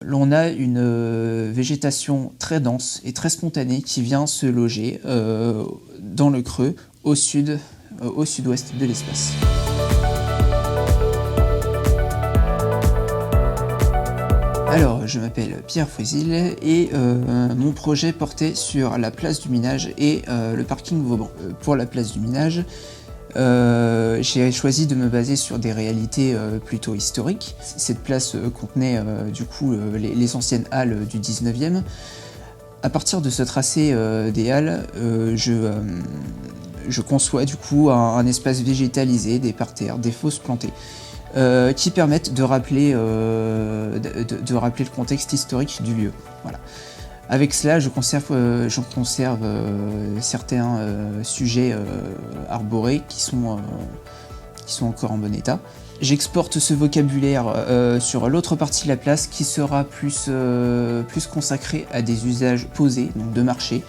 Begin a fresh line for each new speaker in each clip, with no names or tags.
L'on a une végétation très dense et très spontanée qui vient se loger dans le creux au sud-ouest de l'espace. Alors, je m'appelle Pierre Fouézil et mon projet portait sur la place du Minage et le parking Vauban. Pour la place du Minage, j'ai choisi de me baser sur des réalités plutôt historiques. Cette place contenait du coup les anciennes halles du 19e. À partir de ce tracé des halles, je conçois du coup un espace végétalisé, des parterres, des fosses plantées, qui permettent de rappeler le contexte historique du lieu. Voilà. Avec cela, je conserve certains sujets arborés qui sont encore en bon état. J'exporte ce vocabulaire sur l'autre partie de la place qui sera plus consacrée à des usages posés, donc de marché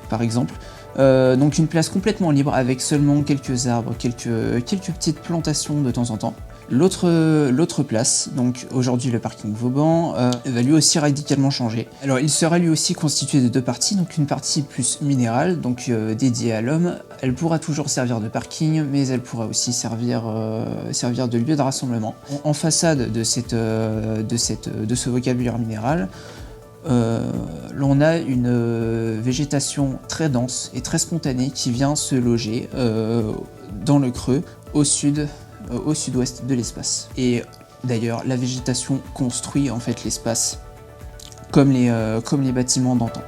par exemple. Donc une place complètement libre avec seulement quelques arbres, quelques petites plantations de temps en temps. L'autre place, donc aujourd'hui le parking Vauban, va lui aussi radicalement changer. Alors il sera lui aussi constitué de deux parties, donc une partie plus minérale, donc dédiée à l'homme. Elle pourra toujours servir de parking, mais elle pourra aussi servir de lieu de rassemblement. En façade de ce vocabulaire minéral, l'on a une végétation très dense et très spontanée qui vient se loger dans le creux au sud-ouest de l'espace. Et d'ailleurs, la végétation construit en fait l'espace comme les bâtiments d'antan.